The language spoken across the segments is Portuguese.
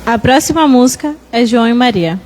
A próxima música é João e Maria.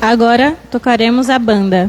Agora tocaremos a banda.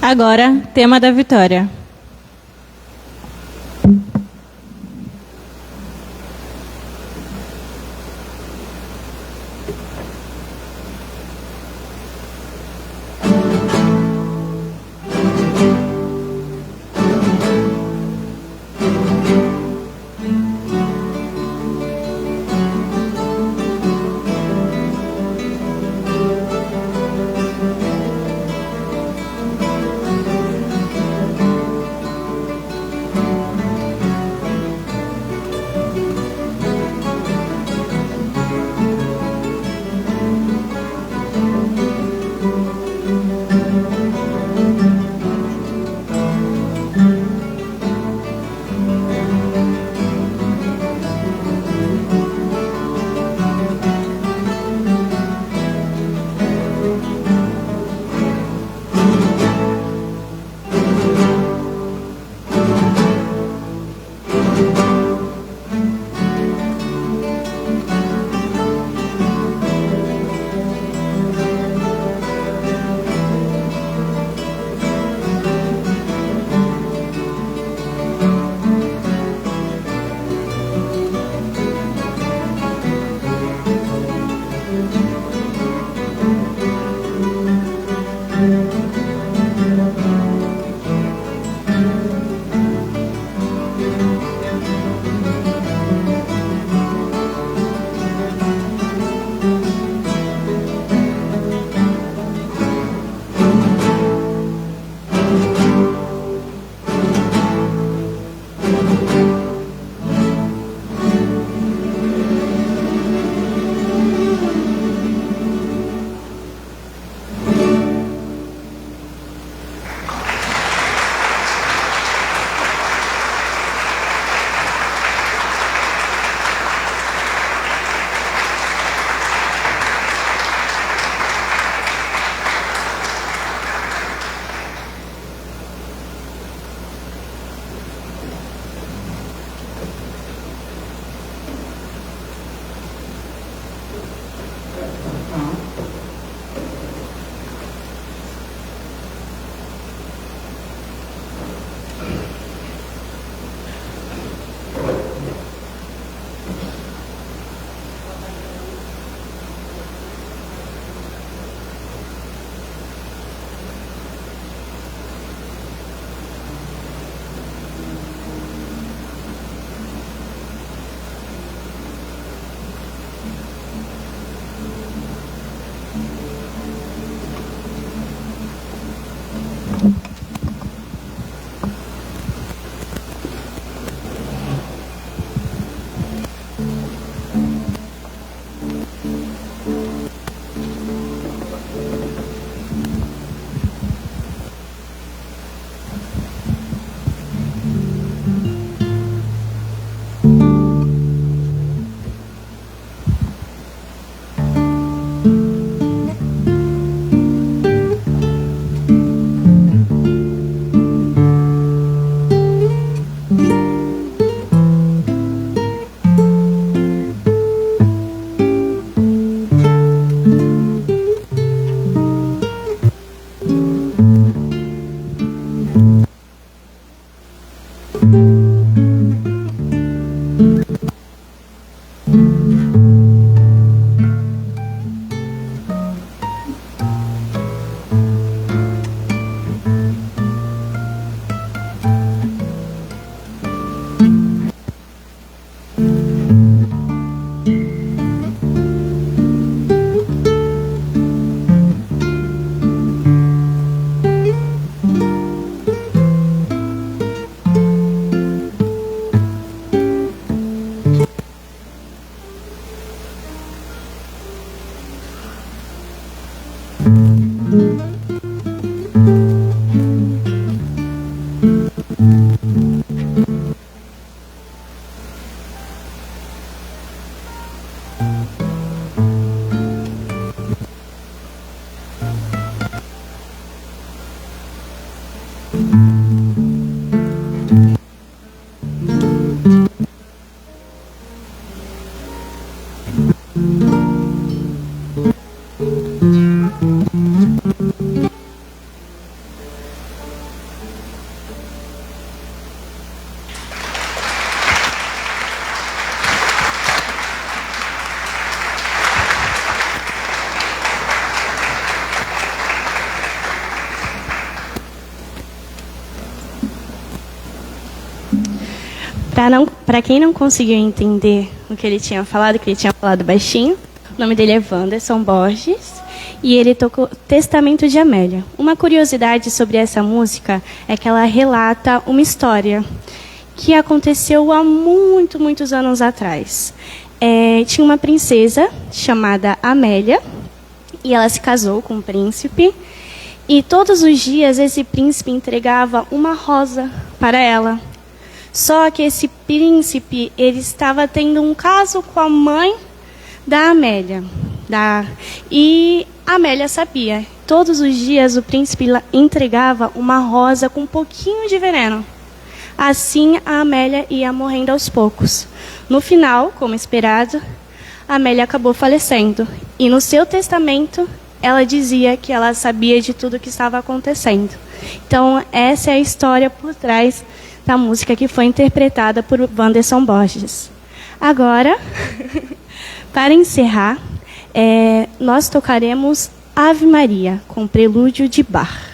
Agora, tema da vitória. Para quem não conseguiu entender o que ele tinha falado baixinho, o nome dele é Wanderson Borges e ele tocou Testamento de Amélia. Uma curiosidade sobre essa música é que ela relata uma história que aconteceu há muitos anos atrás. Tinha uma princesa chamada Amélia e ela se casou com um príncipe e todos os dias esse príncipe entregava uma rosa para ela. Só que esse príncipe, ele estava tendo um caso com a mãe da Amélia. E a Amélia sabia. Todos os dias o príncipe entregava uma rosa com um pouquinho de veneno. Assim, a Amélia ia morrendo aos poucos. No final, como esperado, a Amélia acabou falecendo. E no seu testamento, ela dizia que ela sabia de tudo o que estava acontecendo. Então, essa é a história por trás da música que foi interpretada por Wanderson Borges. Agora, para encerrar, nós tocaremos Ave Maria, com prelúdio de Bach.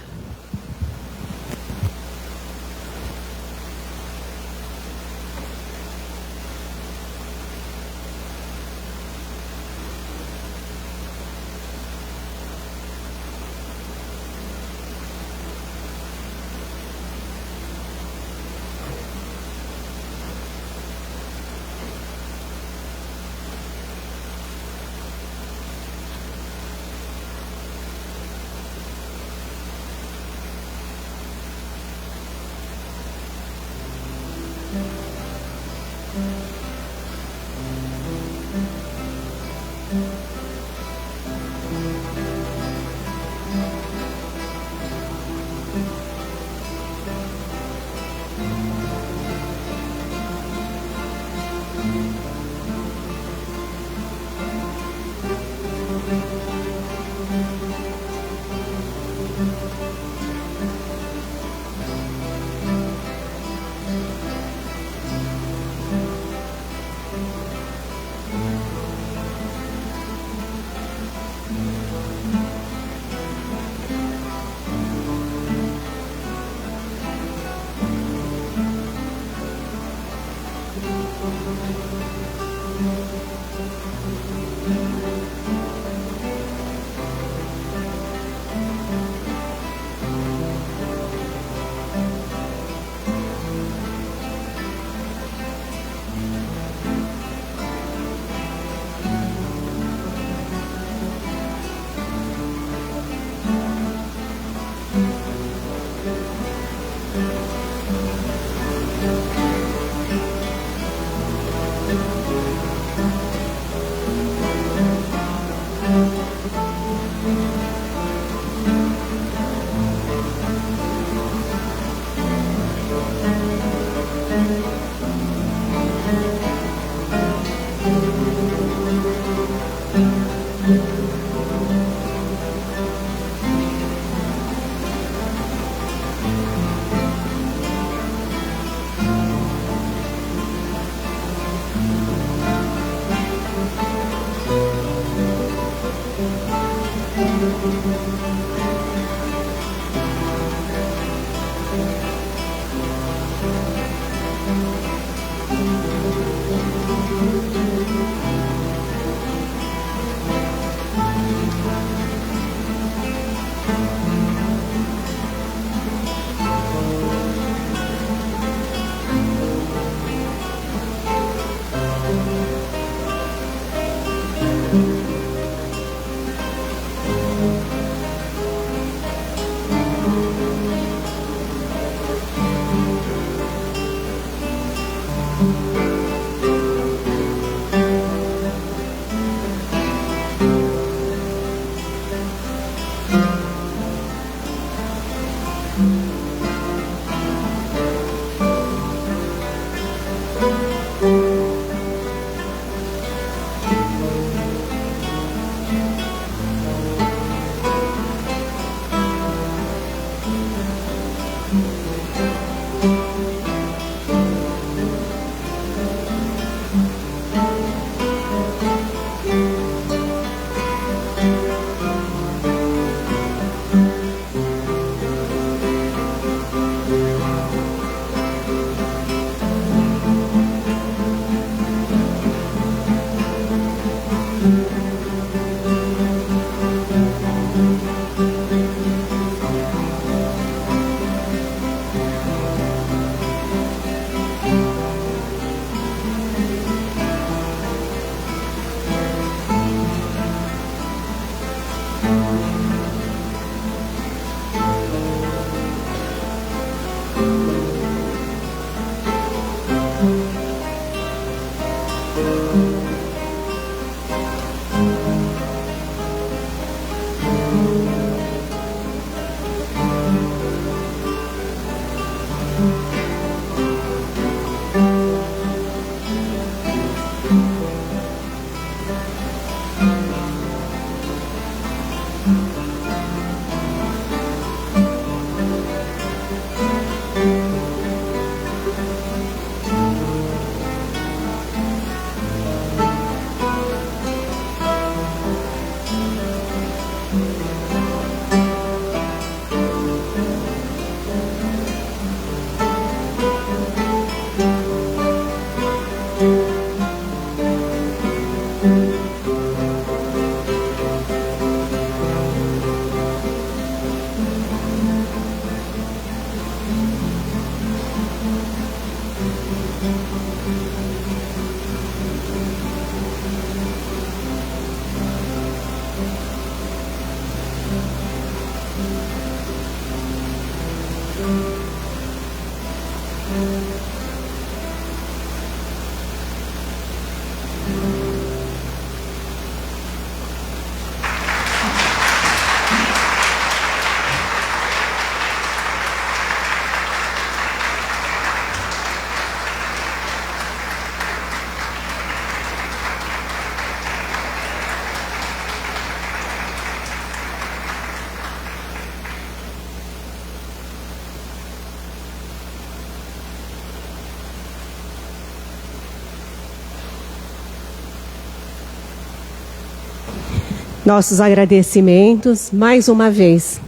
Nossos agradecimentos, mais uma vez,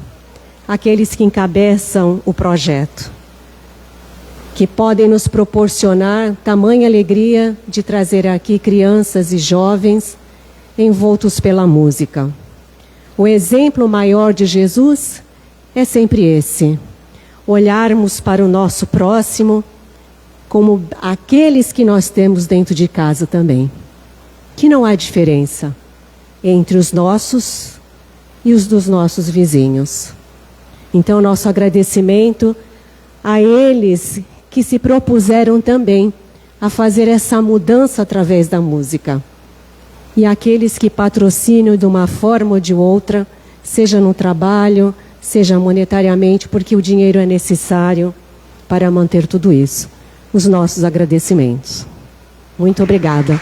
àqueles que encabeçam o projeto, que podem nos proporcionar tamanha alegria de trazer aqui crianças e jovens envoltos pela música. O exemplo maior de Jesus é sempre esse: olharmos para o nosso próximo como aqueles que nós temos dentro de casa também. Que não há diferença entre os nossos e os dos nossos vizinhos. Então, nosso agradecimento a eles que se propuseram também a fazer essa mudança através da música. E aqueles que patrocinam de uma forma ou de outra, seja no trabalho, seja monetariamente, porque o dinheiro é necessário para manter tudo isso. Os nossos agradecimentos. Muito obrigada.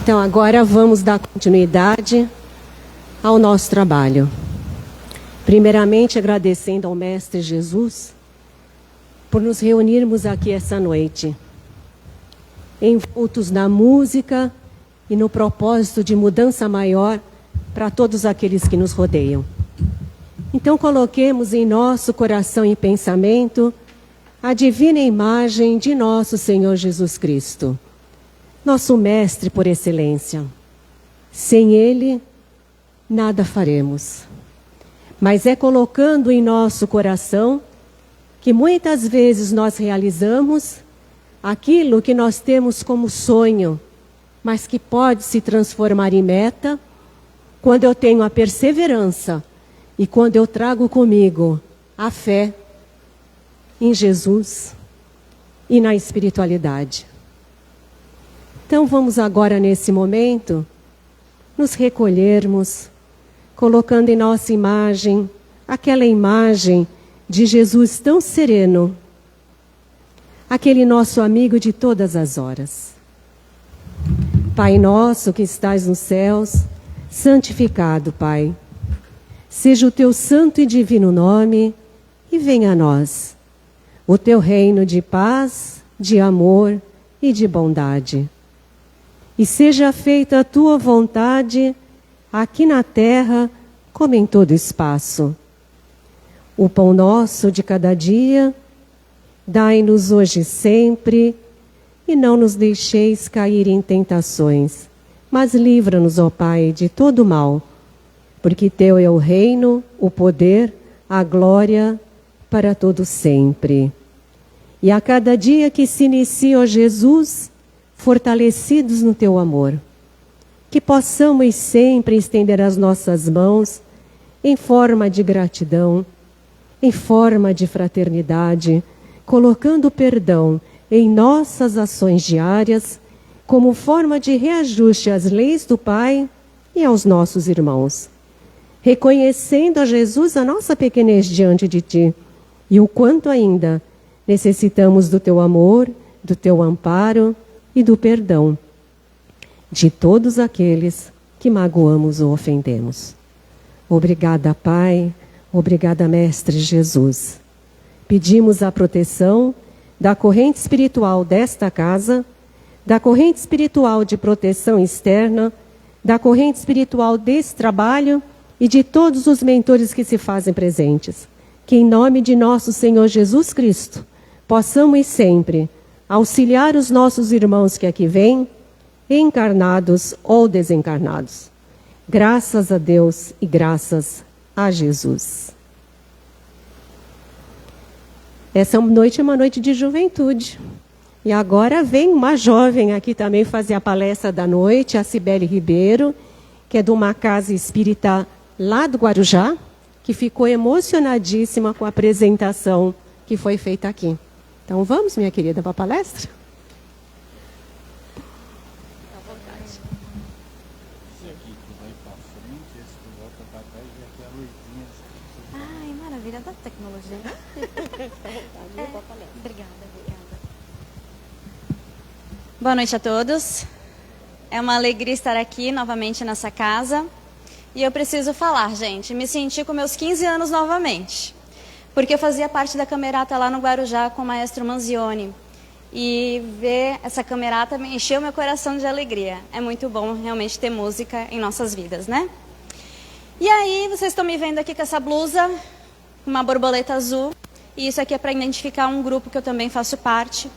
Então, agora vamos dar continuidade ao nosso trabalho. Primeiramente, agradecendo ao Mestre Jesus por nos reunirmos aqui essa noite, envoltos na música e no propósito de mudança maior para todos aqueles que nos rodeiam. Então, coloquemos em nosso coração e pensamento a divina imagem de nosso Senhor Jesus Cristo, nosso mestre por excelência. Sem ele, nada faremos. Mas é colocando em nosso coração que muitas vezes nós realizamos aquilo que nós temos como sonho, mas que pode se transformar em meta quando eu tenho a perseverança e quando eu trago comigo a fé em Jesus e na espiritualidade. Então vamos agora, nesse momento, nos recolhermos, colocando em nossa imagem aquela imagem de Jesus tão sereno, aquele nosso amigo de todas as horas. Pai nosso que estás nos céus, santificado, Pai, seja o teu santo e divino nome e venha a nós o teu reino de paz, de amor e de bondade. E seja feita a tua vontade, aqui na terra, como em todo espaço. O pão nosso de cada dia, dai-nos hoje e sempre, e não nos deixeis cair em tentações, mas livra-nos, ó Pai, de todo mal, porque teu é o reino, o poder, a glória para todo sempre. E a cada dia que se inicia, ó Jesus, fortalecidos no teu amor, que possamos sempre estender as nossas mãos em forma de gratidão, em forma de fraternidade, colocando perdão em nossas ações diárias, como forma de reajuste às leis do Pai e aos nossos irmãos. Reconhecendo a Jesus a nossa pequenez diante de Ti e o quanto ainda necessitamos do Teu amor, do Teu amparo e do perdão de todos aqueles que magoamos ou ofendemos. Obrigada, Pai. Obrigada, Mestre Jesus. Pedimos a proteção da corrente espiritual desta casa, da corrente espiritual de proteção externa, da corrente espiritual desse trabalho e de todos os mentores que se fazem presentes. Que em nome de nosso Senhor Jesus Cristo, possamos sempre auxiliar os nossos irmãos que aqui vêm, encarnados ou desencarnados. Graças a Deus e graças a Jesus. Essa noite é uma noite de juventude. E agora vem uma jovem aqui também fazer a palestra da noite, a Cibele Ribeiro, que é de uma casa espírita lá do Guarujá, que ficou emocionadíssima com a apresentação que foi feita aqui. Então vamos, minha querida, para a palestra? Ai, maravilha da tecnologia. Obrigada. Boa noite a todos. É uma alegria estar aqui novamente nessa casa. E eu preciso falar, gente, me senti com meus 15 anos novamente. Porque eu fazia parte da camerata lá no Guarujá com o maestro Manzioni. E ver essa camerata me encheu meu coração de alegria. É muito bom realmente ter música em nossas vidas, né? E aí, vocês estão me vendo aqui com essa blusa, uma borboleta azul. E isso aqui é para identificar um grupo que eu também faço parte.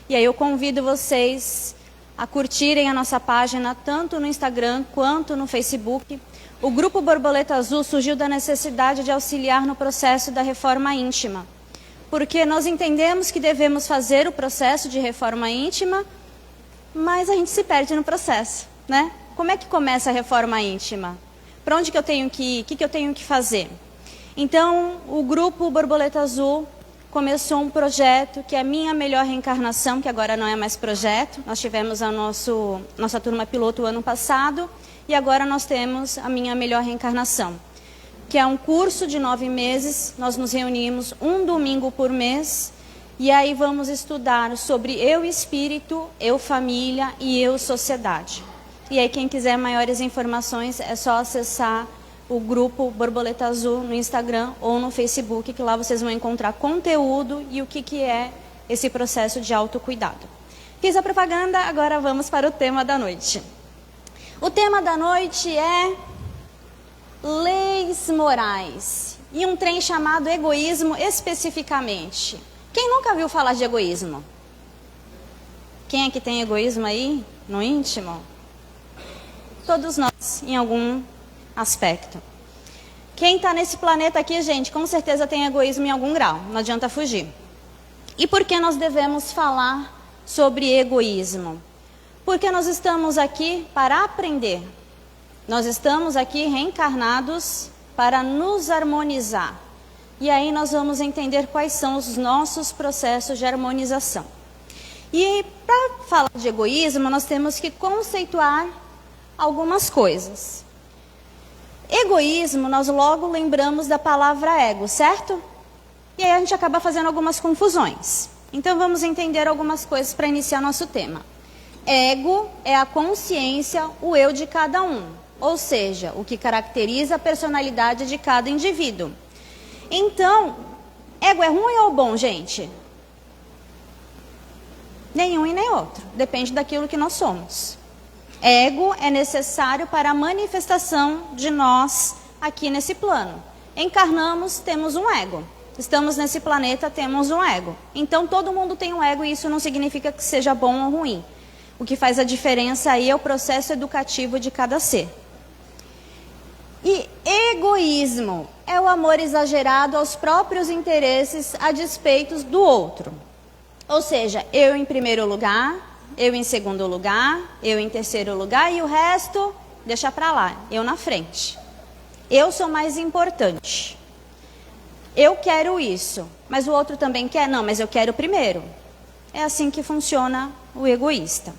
E aí eu convido vocês a curtirem a nossa página, tanto no Instagram quanto no Facebook. O Grupo Borboleta Azul surgiu da necessidade de auxiliar no processo da reforma íntima. Porque nós entendemos que devemos fazer o processo de reforma íntima, mas a gente se perde no processo, né? Como é que começa a reforma íntima? Para onde que eu tenho que ir? O que eu tenho que fazer? Então, o Grupo Borboleta Azul começou um projeto que é a Minha Melhor Reencarnação, que agora não é mais projeto. Nós tivemos a nossa turma piloto o ano passado e agora nós temos a Minha Melhor Reencarnação, que é um curso de 9 meses. Nós nos reunimos um domingo por mês e aí vamos estudar sobre eu espírito, eu família e eu sociedade. E aí quem quiser maiores informações é só acessar o grupo Borboleta Azul no Instagram ou no Facebook, que lá vocês vão encontrar conteúdo e o que é esse processo de autocuidado. Fiz a propaganda, agora vamos para o tema da noite. O tema da noite é leis morais e um trem chamado egoísmo especificamente. Quem nunca viu falar de egoísmo? Quem é que tem egoísmo aí no íntimo? Todos nós, em algum aspecto. Quem está nesse planeta aqui, gente, com certeza tem egoísmo em algum grau, não adianta fugir. E por que nós devemos falar sobre egoísmo? Porque nós estamos aqui para aprender. Nós estamos aqui reencarnados para nos harmonizar. E aí nós vamos entender quais são os nossos processos de harmonização. E para falar de egoísmo, nós temos que conceituar algumas coisas. Egoísmo, nós logo lembramos da palavra ego, certo? E aí a gente acaba fazendo algumas confusões. Então vamos entender algumas coisas para iniciar nosso tema. Ego é a consciência, o eu de cada um. Ou seja, o que caracteriza a personalidade de cada indivíduo. Então, ego é ruim ou bom, gente? Nenhum e nem outro. Depende daquilo que nós somos. Ego é necessário para a manifestação de nós aqui nesse plano. Encarnamos, temos um ego. Estamos nesse planeta, temos um ego. Então todo mundo tem um ego e isso não significa que seja bom ou ruim. O que faz a diferença aí é o processo educativo de cada ser. E egoísmo é o amor exagerado aos próprios interesses a despeito do outro. Ou seja, eu em primeiro lugar, eu em segundo lugar, eu em terceiro lugar e o resto deixa pra lá, eu na frente. Eu sou mais importante. Eu quero isso, mas o outro também quer? Não, mas eu quero primeiro. É assim que funciona o egoísta.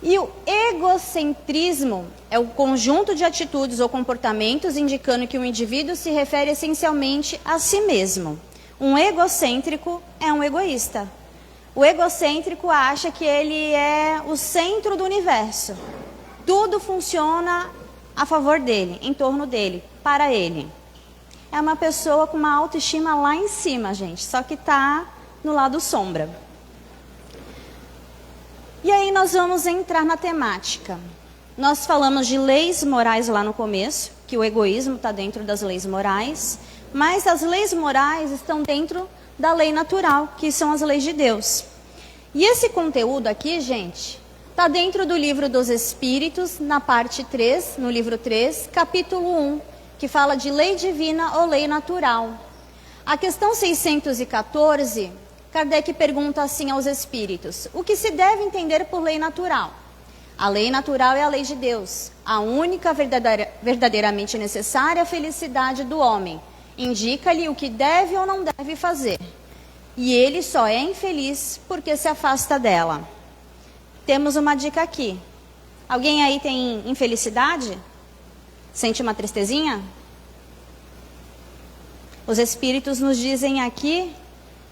E o egocentrismo é o conjunto de atitudes ou comportamentos indicando que o indivíduo se refere essencialmente a si mesmo. Um egocêntrico é um egoísta. O egocêntrico acha que ele é o centro do universo. Tudo funciona a favor dele, em torno dele, para ele. É uma pessoa com uma autoestima lá em cima, gente, só que está no lado sombra. E aí nós vamos entrar na temática. Nós falamos de leis morais lá no começo, que o egoísmo está dentro das leis morais, mas as leis morais estão dentro da lei natural, que são as leis de Deus. E esse conteúdo aqui, gente, está dentro do livro dos Espíritos, na parte 3, no livro 3, capítulo 1, que fala de lei divina ou lei natural. A questão 614... Kardec pergunta assim aos espíritos: o que se deve entender por lei natural? A lei natural é a lei de Deus, a única verdadeiramente necessária felicidade do homem. Indica-lhe o que deve ou não deve fazer. E ele só é infeliz porque se afasta dela. Temos uma dica aqui. Alguém aí tem infelicidade? Sente uma tristezinha? Os espíritos nos dizem aqui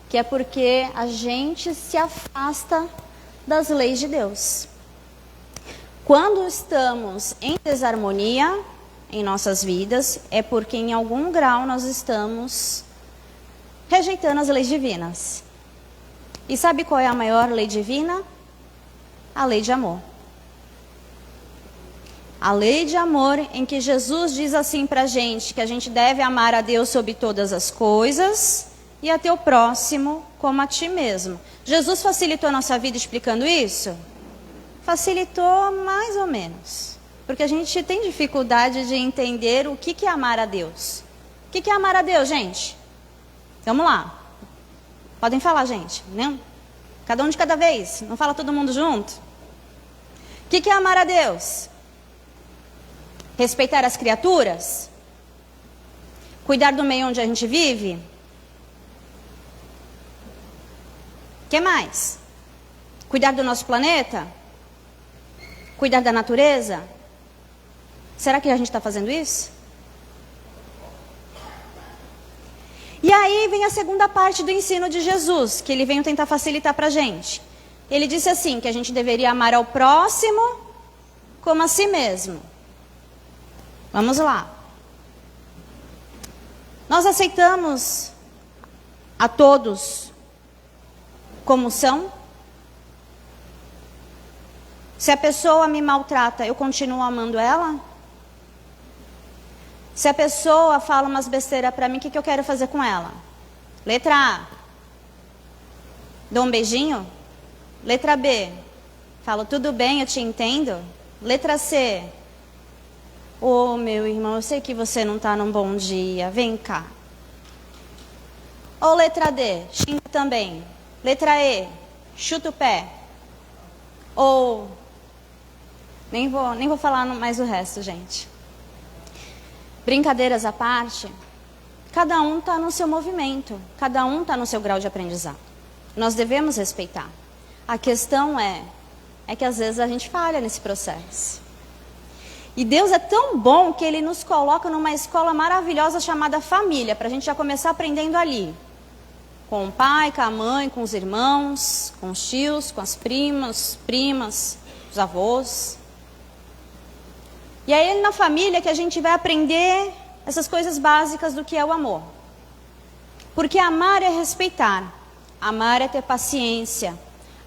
que é porque a gente se afasta das leis de Deus. Quando estamos em desarmonia em nossas vidas, é porque em algum grau nós estamos rejeitando as leis divinas. E sabe qual é a maior lei divina? A lei de amor. A lei de amor em que Jesus diz assim pra gente, que a gente deve amar a Deus sobre todas as coisas e a teu próximo como a ti mesmo. Jesus facilitou a nossa vida explicando isso? Facilitou mais ou menos. Porque a gente tem dificuldade de entender o que é amar a Deus. O que é amar a Deus, gente? Vamos lá. Podem falar, gente, né? Cada um de cada vez. Não fala todo mundo junto? O que é amar a Deus? Respeitar as criaturas? Cuidar do meio onde a gente vive? O que mais? Cuidar do nosso planeta? Cuidar da natureza? Será que a gente está fazendo isso? E aí vem a segunda parte do ensino de Jesus, que ele veio tentar facilitar para a gente. Ele disse assim, que a gente deveria amar ao próximo como a si mesmo. Vamos lá. Nós aceitamos a todos como são? Se a pessoa me maltrata, eu continuo amando ela? Se a pessoa fala umas besteiras para mim, o que eu quero fazer com ela? Letra A. Dou um beijinho? Letra B. Falo, tudo bem, eu te entendo? Letra C. Ô, meu irmão, eu sei que você não está num bom dia, vem cá. Ou letra D, xinga também. Letra E, chuta o pé. Ou, nem vou falar mais o resto, gente. Brincadeiras à parte, cada um está no seu movimento, cada um está no seu grau de aprendizado. Nós devemos respeitar. A questão é que às vezes a gente falha nesse processo. E Deus é tão bom que Ele nos coloca numa escola maravilhosa chamada família, para a gente já começar aprendendo ali. Com o pai, com a mãe, com os irmãos, com os tios, com as primas, os avós. E aí na família que a gente vai aprender essas coisas básicas do que é o amor. Porque amar é respeitar, amar é ter paciência,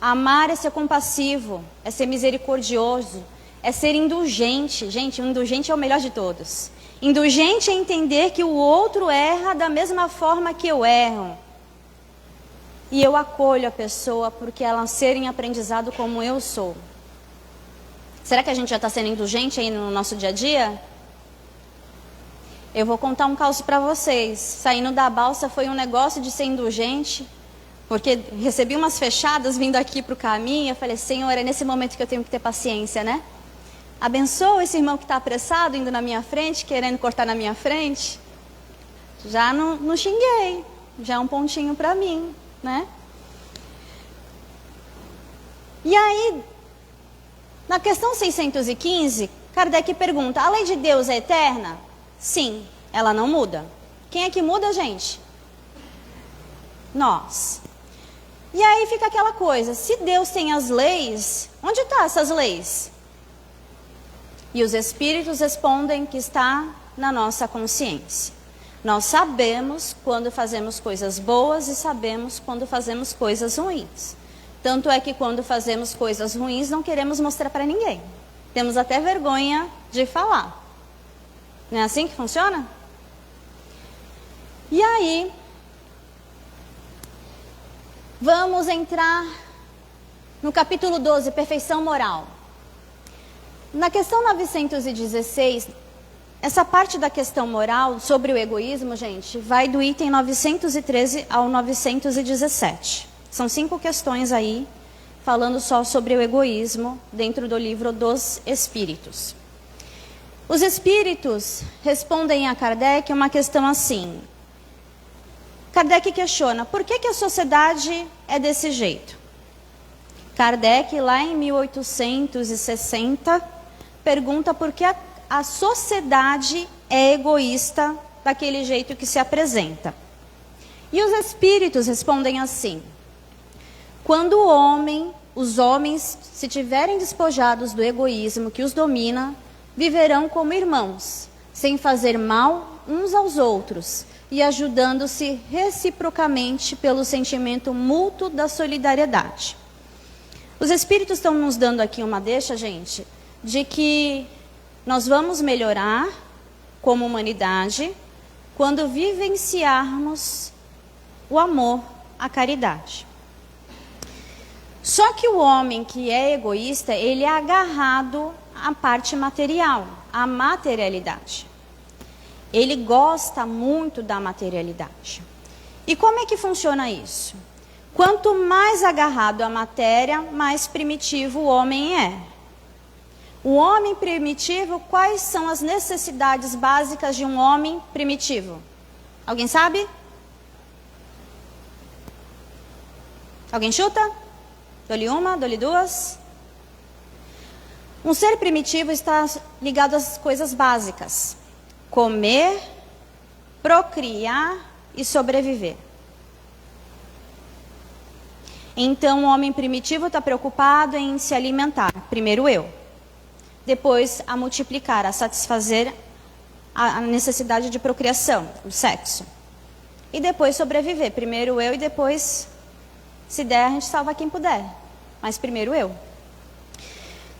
Amar é ser compassivo, é ser misericordioso, é ser indulgente. Gente, o indulgente é o melhor de todos. Indulgente é entender que o outro erra da mesma forma que eu erro. E eu acolho a pessoa porque ela ser em aprendizado como eu sou. Será que a gente já está sendo indulgente aí no nosso dia a dia? Eu vou contar um caos para vocês. Saindo da balsa foi um negócio de ser indulgente, porque recebi umas fechadas vindo aqui para o caminho. Eu falei, Senhor, é nesse momento que eu tenho que ter paciência, né? Abençoa esse irmão que está apressado, indo na minha frente, querendo cortar na minha frente. Já não xinguei, já é um pontinho para mim, né? E aí, na questão 615, Kardec pergunta, a lei de Deus é eterna? Sim, ela não muda. Quem é que muda, gente? Nós. E aí fica aquela coisa, se Deus tem as leis, onde estão essas leis? E os espíritos respondem que está na nossa consciência. Nós sabemos quando fazemos coisas boas e sabemos quando fazemos coisas ruins. Tanto é que quando fazemos coisas ruins não queremos mostrar para ninguém. Temos até vergonha de falar. Não é assim que funciona? E aí, vamos entrar no capítulo 12, perfeição moral. Na questão 916, essa parte da questão moral sobre o egoísmo, gente, vai do item 913 ao 917. São 5 questões aí, falando só sobre o egoísmo, dentro do livro dos Espíritos. Os Espíritos respondem a Kardec uma questão assim. Kardec questiona, por que a sociedade é desse jeito? Kardec, lá em 1860, pergunta por que a sociedade é egoísta daquele jeito que se apresenta. E os Espíritos respondem assim. Quando os homens se tiverem despojados do egoísmo que os domina, viverão como irmãos, sem fazer mal uns aos outros e ajudando-se reciprocamente pelo sentimento mútuo da solidariedade. Os Espíritos estão nos dando aqui uma deixa, gente, de que nós vamos melhorar como humanidade quando vivenciarmos o amor, a caridade. Só que o homem que é egoísta, ele é agarrado à parte material, à materialidade. Ele gosta muito da materialidade. E como é que funciona isso? Quanto mais agarrado à matéria, mais primitivo o homem é. O homem primitivo, quais são as necessidades básicas de um homem primitivo? Alguém sabe? Alguém chuta? Dou-lhe uma, dou-lhe duas. Um ser primitivo está ligado às coisas básicas. Comer, procriar e sobreviver. Então, o homem primitivo está preocupado em se alimentar. Primeiro eu. Depois, a multiplicar, a satisfazer a necessidade de procriação, o sexo. E depois sobreviver. Primeiro eu e depois, se der, a gente salva quem puder. Mas primeiro eu.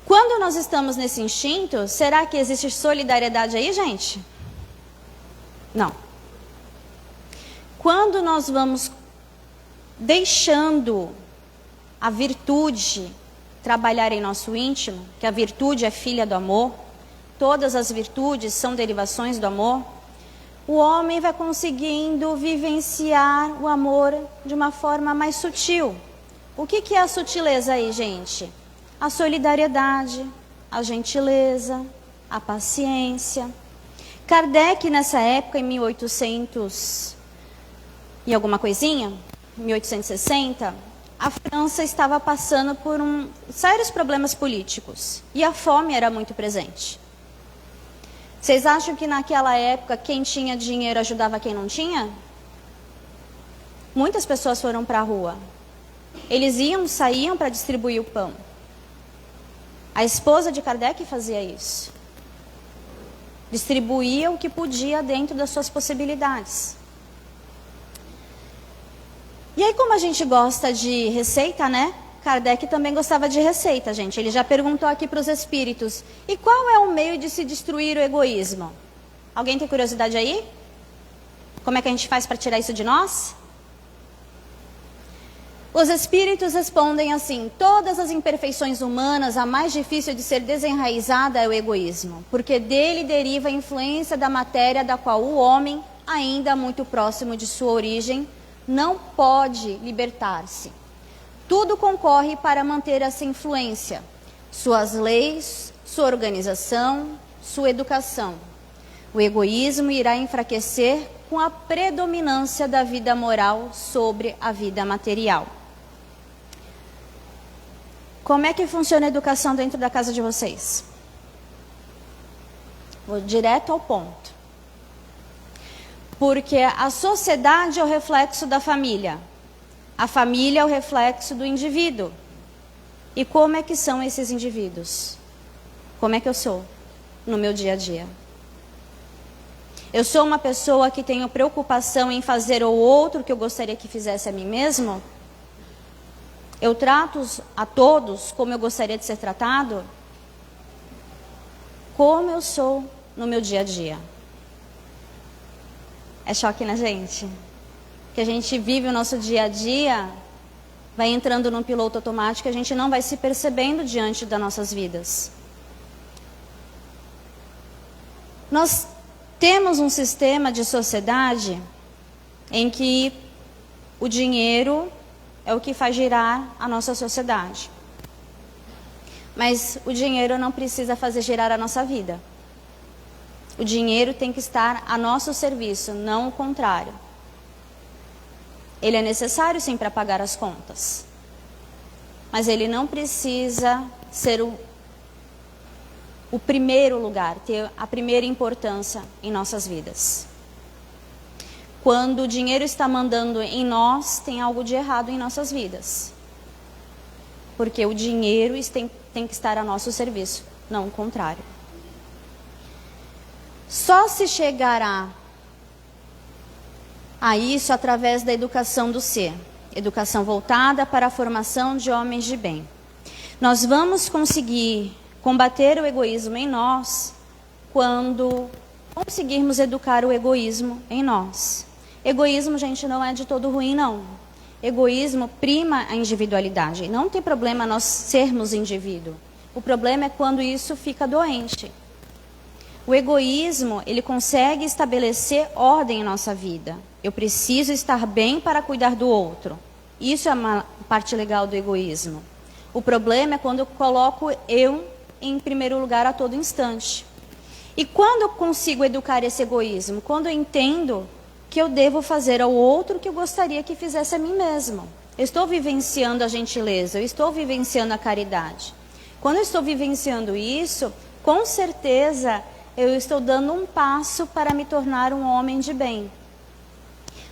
Quando nós estamos nesse instinto, será que existe solidariedade aí, gente? Não. Quando nós vamos deixando a virtude trabalhar em nosso íntimo, que a virtude é filha do amor, todas as virtudes são derivações do amor, o homem vai conseguindo vivenciar o amor de uma forma mais sutil. O que é a sutileza aí, gente? A solidariedade, a gentileza, a paciência. Kardec, nessa época, em 1800 e alguma coisinha, 1860, a França estava passando por sérios problemas políticos. E a fome era muito presente. Vocês acham que naquela época, quem tinha dinheiro ajudava quem não tinha? Muitas pessoas foram para a rua. Eles saíam para distribuir o pão. A esposa de Kardec fazia isso. Distribuía o que podia dentro das suas possibilidades. E aí, como a gente gosta de receita, né? Kardec também gostava de receita, gente. Ele já perguntou aqui para os espíritos. E qual é o meio de se destruir o egoísmo? Alguém tem curiosidade aí? Como é que a gente faz para tirar isso de nós? Os espíritos respondem assim: todas as imperfeições humanas, a mais difícil de ser desenraizada é o egoísmo, porque dele deriva a influência da matéria da qual o homem, ainda muito próximo de sua origem, não pode libertar-se. Tudo concorre para manter essa influência: suas leis, sua organização, sua educação. O egoísmo irá enfraquecer com a predominância da vida moral sobre a vida material. Como é que funciona a educação dentro da casa de vocês? Vou direto ao ponto. Porque a sociedade é o reflexo da família. A família é o reflexo do indivíduo. E como é que são esses indivíduos? Como é que eu sou no meu dia a dia? Eu sou uma pessoa que tenho preocupação em fazer ao outro o que eu gostaria que fizesse a mim mesmo? Eu trato a todos como eu gostaria de ser tratado? Como eu sou no meu dia a dia? É choque na gente? Que a gente vive o nosso dia a dia, vai entrando num piloto automático, a gente não vai se percebendo diante das nossas vidas. Nós temos um sistema de sociedade em que o dinheiro é o que faz girar a nossa sociedade. Mas o dinheiro não precisa fazer girar a nossa vida. O dinheiro tem que estar a nosso serviço, não o contrário. Ele é necessário sim para pagar as contas. Mas ele não precisa ser o primeiro lugar, ter a primeira importância em nossas vidas. Quando o dinheiro está mandando em nós, tem algo de errado em nossas vidas. Porque o dinheiro tem que estar a nosso serviço, não o contrário. Só se chegará a isso através da educação do ser. Educação voltada para a formação de homens de bem. Nós vamos conseguir combater o egoísmo em nós quando conseguirmos educar o egoísmo em nós. Egoísmo, gente, não é de todo ruim, não. Egoísmo prima a individualidade. Não tem problema nós sermos indivíduo. O problema é quando isso fica doente. O egoísmo, ele consegue estabelecer ordem em nossa vida. Eu preciso estar bem para cuidar do outro. Isso é uma parte legal do egoísmo. O problema é quando eu coloco eu em primeiro lugar a todo instante. E quando eu consigo educar esse egoísmo? Quando eu entendo que eu devo fazer ao outro o que eu gostaria que fizesse a mim mesmo. Eu estou vivenciando a gentileza, eu estou vivenciando a caridade. Quando eu estou vivenciando isso, com certeza eu estou dando um passo para me tornar um homem de bem.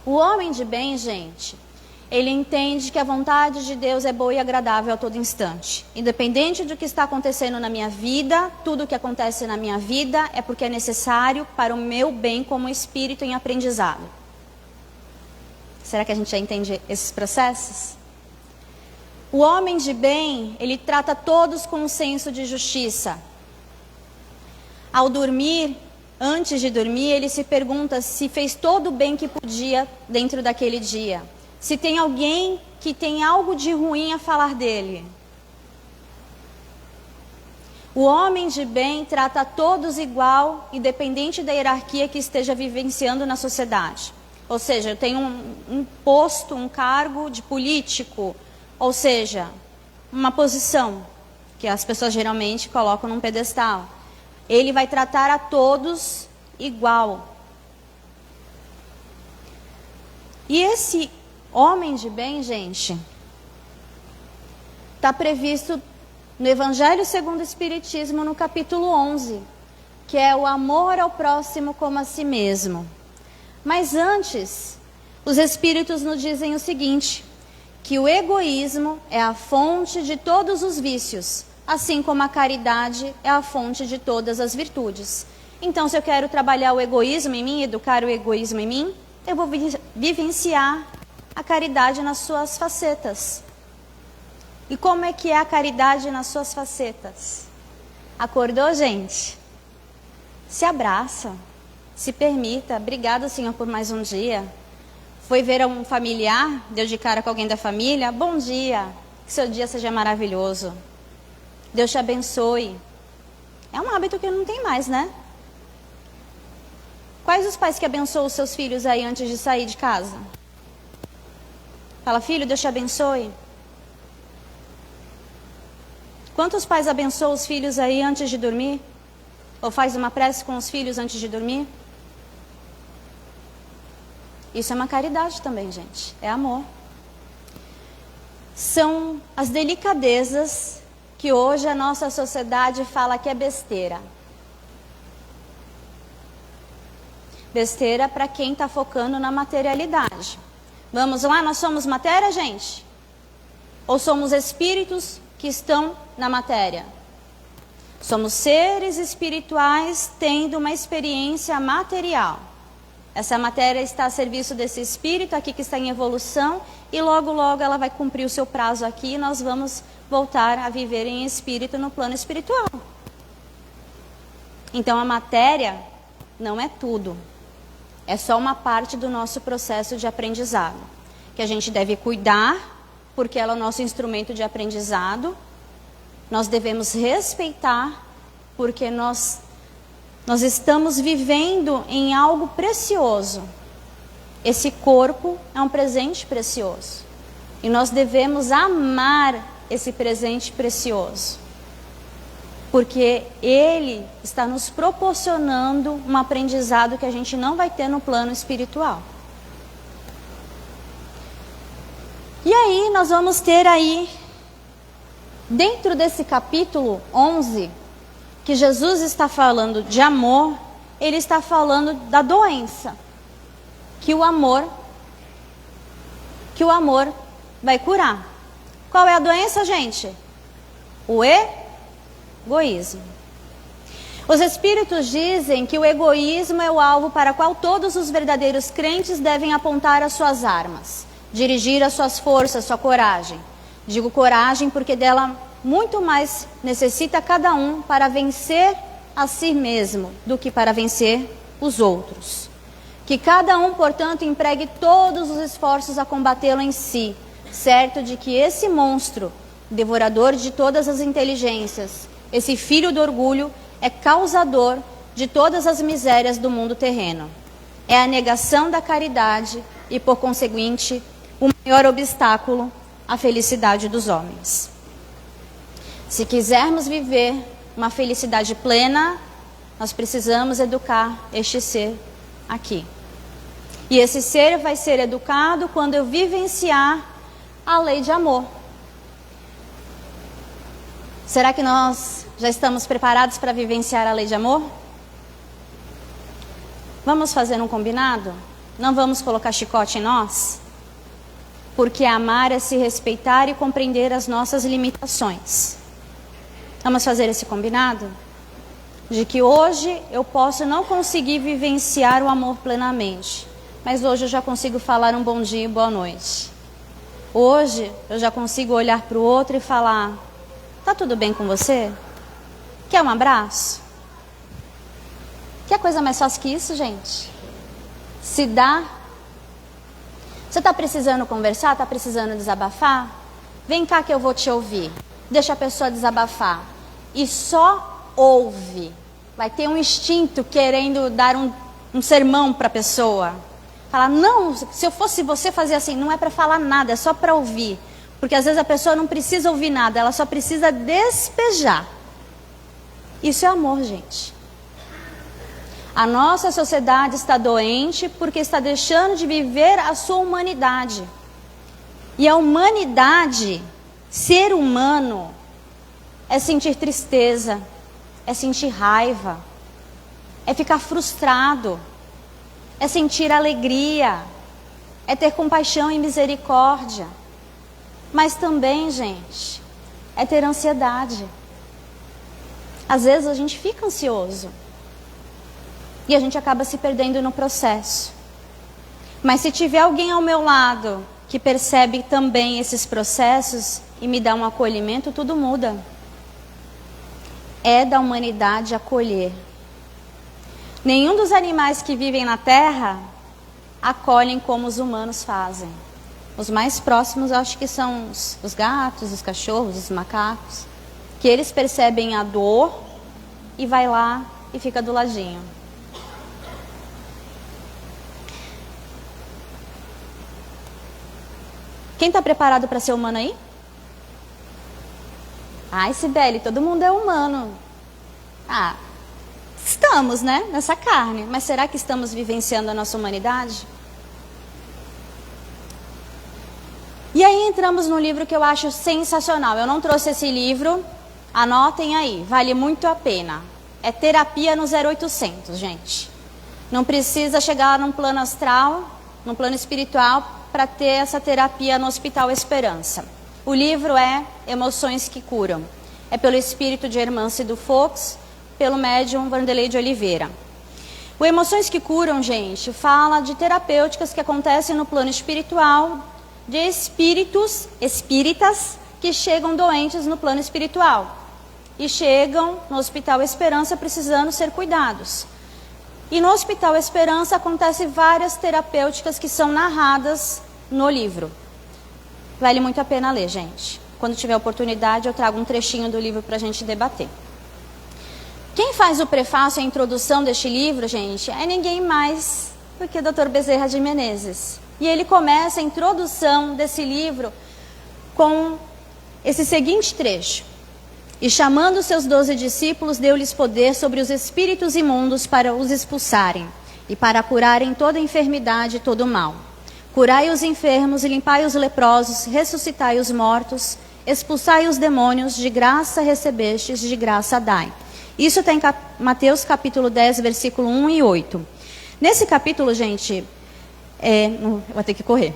O homem de bem, gente, ele entende que a vontade de Deus é boa e agradável a todo instante. Independente do que está acontecendo na minha vida, tudo o que acontece na minha vida é porque é necessário para o meu bem como espírito em aprendizado. Será que a gente já entende esses processos? O homem de bem, ele trata todos com um senso de justiça. Ao dormir, antes de dormir, ele se pergunta se fez todo o bem que podia dentro daquele dia. Se tem alguém que tem algo de ruim a falar dele. O homem de bem trata a todos igual, independente da hierarquia que esteja vivenciando na sociedade. Ou seja, eu tenho um posto, um cargo de político, ou seja, uma posição que as pessoas geralmente colocam num pedestal. Ele vai tratar a todos igual. E esse homem de bem, gente, está previsto no Evangelho segundo o Espiritismo, no capítulo 11, que é o amor ao próximo como a si mesmo. Mas antes, os Espíritos nos dizem o seguinte, que o egoísmo é a fonte de todos os vícios, assim como a caridade é a fonte de todas as virtudes. Então, se eu quero trabalhar o egoísmo em mim, educar o egoísmo em mim, eu vou vivenciar a caridade nas suas facetas. E como é que é a caridade nas suas facetas? Acordou, gente? Se abraça, se permita. Obrigada, Senhor, por mais um dia. Foi ver um familiar, deu de cara com alguém da família. Bom dia, que seu dia seja maravilhoso. Deus te abençoe. É um hábito que não tem mais, né? Quais os pais que abençoam os seus filhos aí antes de sair de casa? Fala, filho, Deus te abençoe. Quantos pais abençoam os filhos aí antes de dormir? Ou faz uma prece com os filhos antes de dormir? Isso é uma caridade também, gente. É amor. São as delicadezas que hoje a nossa sociedade fala que é besteira. Besteira para quem está focando na materialidade. Vamos lá, nós somos matéria, gente? Ou somos espíritos que estão na matéria? Somos seres espirituais tendo uma experiência material. Essa matéria está a serviço desse espírito aqui que está em evolução e logo, logo ela vai cumprir o seu prazo aqui e nós vamos voltar a viver em espírito no plano espiritual. Então a matéria não é tudo. É só uma parte do nosso processo de aprendizado, que a gente deve cuidar, porque ela é o nosso instrumento de aprendizado. Nós devemos respeitar, porque nós estamos vivendo em algo precioso. Esse corpo é um presente precioso. E nós devemos amar esse presente precioso. Porque ele está nos proporcionando um aprendizado que a gente não vai ter no plano espiritual. E aí nós vamos ter aí, dentro desse capítulo 11, que Jesus está falando de amor, ele está falando da doença, que o amor vai curar. Qual é a doença, gente? O egoísmo. Os espíritos dizem que o egoísmo é o alvo para o qual todos os verdadeiros crentes devem apontar as suas armas, dirigir as suas forças, sua coragem. Digo coragem porque dela muito mais necessita cada um para vencer a si mesmo do que para vencer os outros. Que cada um, portanto, empregue todos os esforços a combatê-lo em si, certo de que esse monstro, devorador de todas as inteligências, esse filho do orgulho, é causador de todas as misérias do mundo terreno. É a negação da caridade e, por conseguinte, o maior obstáculo à felicidade dos homens. Se quisermos viver uma felicidade plena, nós precisamos educar este ser aqui. E esse ser vai ser educado quando eu vivenciar a lei de amor. Será que nós já estamos preparados para vivenciar a lei de amor? Vamos fazer um combinado? Não vamos colocar chicote em nós? Porque amar é se respeitar e compreender as nossas limitações. Vamos fazer esse combinado? De que hoje eu posso não conseguir vivenciar o amor plenamente, mas hoje eu já consigo falar um bom dia e boa noite. Hoje eu já consigo olhar para o outro e falar: tá tudo bem com você? Quer um abraço? Quer coisa mais fácil que isso, gente? Se dá. Você está precisando conversar? Está precisando desabafar? Vem cá que eu vou te ouvir. Deixa a pessoa desabafar. E só ouve. Vai ter um instinto querendo dar um sermão para a pessoa. Falar, não, se eu fosse você fazer assim, não é para falar nada, é só para ouvir. Porque às vezes a pessoa não precisa ouvir nada, ela só precisa despejar. Isso é amor, gente. A nossa sociedade está doente porque está deixando de viver a sua humanidade. E a humanidade, ser humano, é sentir tristeza, é sentir raiva, é ficar frustrado, é sentir alegria, é ter compaixão e misericórdia. Mas também, gente, é ter ansiedade. Às vezes a gente fica ansioso e a gente acaba se perdendo no processo. Mas se tiver alguém ao meu lado que percebe também esses processos, e me dá um acolhimento, tudo muda. É da humanidade acolher. Nenhum dos animais que vivem na Terra acolhem como os humanos fazem. Os mais próximos, eu acho que são os gatos, os cachorros, os macacos, que eles percebem a dor e vai lá e fica do ladinho. Quem está preparado para ser humano aí? Ai, Sibeli, todo mundo é humano. Ah, estamos, né? Nessa carne. Mas será que estamos vivenciando a nossa humanidade? E aí entramos num livro que eu acho sensacional. Eu não trouxe esse livro, anotem aí, vale muito a pena. É Terapia no 0800, gente. Não precisa chegar num plano astral, num plano espiritual, para ter essa terapia no Hospital Esperança. O livro é Emoções que Curam. É pelo espírito de Hermance Fox, pelo médium Vanderlei de Oliveira. O Emoções que Curam, gente, fala de terapêuticas que acontecem no plano espiritual, de espíritas, que chegam doentes no plano espiritual. E chegam no Hospital Esperança precisando ser cuidados. E no Hospital Esperança acontecem várias terapêuticas que são narradas no livro. Vale muito a pena ler, gente. Quando tiver oportunidade, eu trago um trechinho do livro para a gente debater. Quem faz o prefácio e a introdução deste livro, gente, é ninguém mais do que o Dr. Bezerra de Menezes. E ele começa a introdução desse livro com esse seguinte trecho. E chamando seus 12 discípulos, deu-lhes poder sobre os espíritos imundos para os expulsarem, e para curarem toda enfermidade e todo mal. Curai os enfermos e limpai os leprosos, ressuscitai os mortos, expulsai os demônios, de graça recebestes, de graça dai. Isso está em Mateus capítulo 10, versículo 1 e 8. Nesse capítulo, gente, eu vou ter que correr.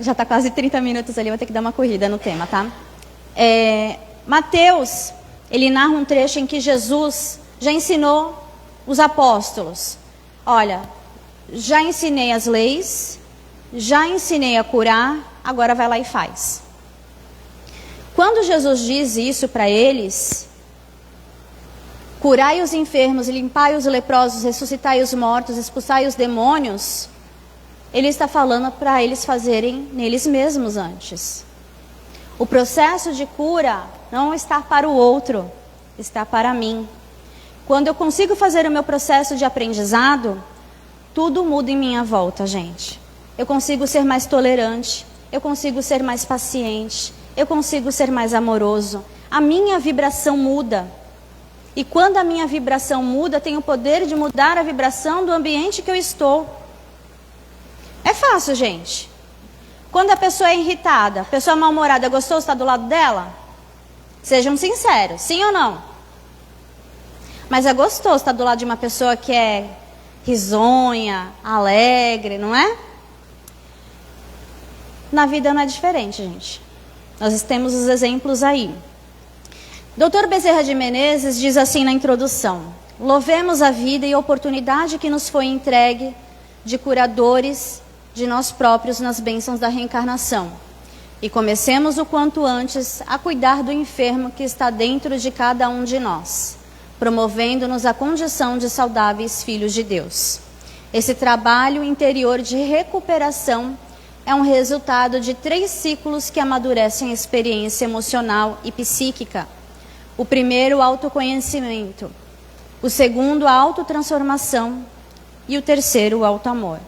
Já está quase 30 minutos ali, vou ter que dar uma corrida no tema, tá? Mateus, ele narra um trecho em que Jesus já ensinou os apóstolos. Olha, já ensinei as leis, já ensinei a curar, agora vai lá e faz. Quando Jesus diz isso para eles, curai os enfermos, limpai os leprosos, ressuscitai os mortos, expulsai os demônios, ele está falando para eles fazerem neles mesmos antes. O processo de cura não está para o outro, está para mim. Quando eu consigo fazer o meu processo de aprendizado, tudo muda em minha volta, gente. Eu consigo ser mais tolerante, eu consigo ser mais paciente, eu consigo ser mais amoroso. A minha vibração muda. E quando a minha vibração muda, tem o poder de mudar a vibração do ambiente que eu estou. É fácil, gente. Quando a pessoa é irritada, a pessoa mal-humorada, gostou de estar do lado dela? Sejam sinceros, sim ou não? Mas é gostoso estar do lado de uma pessoa que é risonha, alegre, não é? Na vida não é diferente, gente. Nós temos os exemplos aí. Dr. Bezerra de Menezes diz assim na introdução: louvemos a vida e a oportunidade que nos foi entregue de curadores de nós próprios nas bênçãos da reencarnação. E comecemos o quanto antes a cuidar do enfermo que está dentro de cada um de nós, promovendo-nos a condição de saudáveis filhos de Deus. Esse trabalho interior de recuperação é um resultado de 3 ciclos que amadurecem a experiência emocional e psíquica. O primeiro, o autoconhecimento. O segundo, a autotransformação. E o terceiro, o autoamor.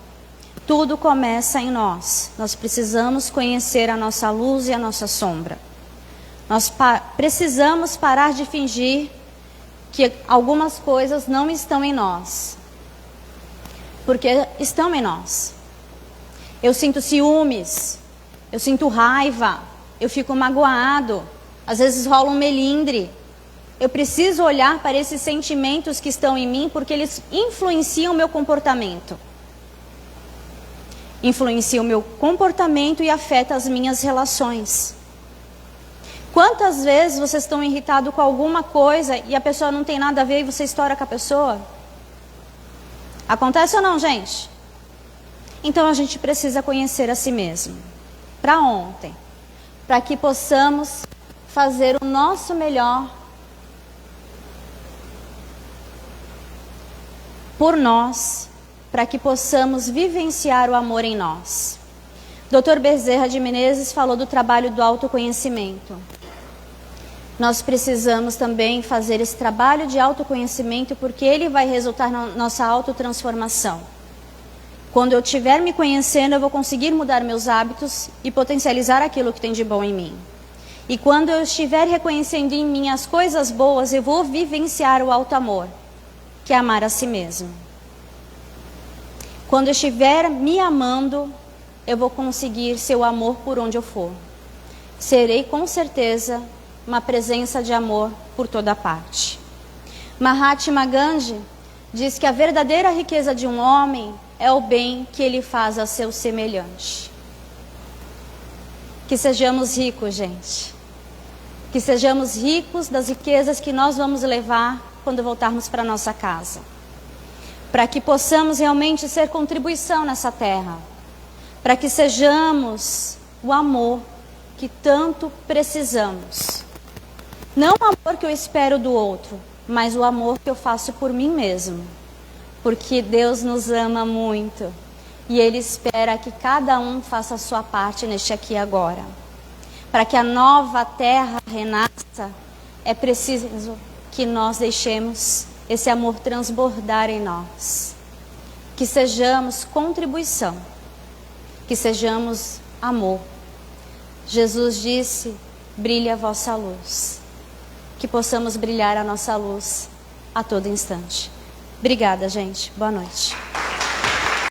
Tudo começa em nós. Nós precisamos conhecer a nossa luz e a nossa sombra. Nós precisamos parar de fingir que algumas coisas não estão em nós. Porque estão em nós. Eu sinto ciúmes, eu sinto raiva, eu fico magoado, às vezes rola um melindre. Eu preciso olhar para esses sentimentos que estão em mim porque eles influenciam o meu comportamento. Influencia o meu comportamento e afeta as minhas relações. Quantas vezes vocês estão irritados com alguma coisa e a pessoa não tem nada a ver e você estoura com a pessoa? Acontece ou não, gente? Então a gente precisa conhecer a si mesmo. Para ontem. para que possamos fazer o nosso melhor por nós, para que possamos vivenciar o amor em nós. Dr. Bezerra de Menezes falou do trabalho do autoconhecimento. Nós precisamos também fazer esse trabalho de autoconhecimento, porque ele vai resultar na nossa autotransformação. Quando eu estiver me conhecendo, eu vou conseguir mudar meus hábitos e potencializar aquilo que tem de bom em mim. E quando eu estiver reconhecendo em mim as coisas boas, eu vou vivenciar o auto-amor, que é amar a si mesmo. Quando eu estiver me amando, eu vou conseguir ser o amor por onde eu for. Serei com certeza uma presença de amor por toda parte. Mahatma Gandhi diz que a verdadeira riqueza de um homem é o bem que ele faz ao seu semelhante. Que sejamos ricos, gente. Que sejamos ricos das riquezas que nós vamos levar quando voltarmos para nossa casa. Para que possamos realmente ser contribuição nessa terra. Para que sejamos o amor que tanto precisamos. Não o amor que eu espero do outro, mas o amor que eu faço por mim mesmo. Porque Deus nos ama muito e Ele espera que cada um faça a sua parte neste aqui e agora. Para que a nova terra renasça, é preciso que nós deixemos esse amor transbordar em nós. Que sejamos contribuição, que sejamos amor. Jesus disse, brilhe a vossa luz. Que possamos brilhar a nossa luz a todo instante. Obrigada, gente. Boa noite.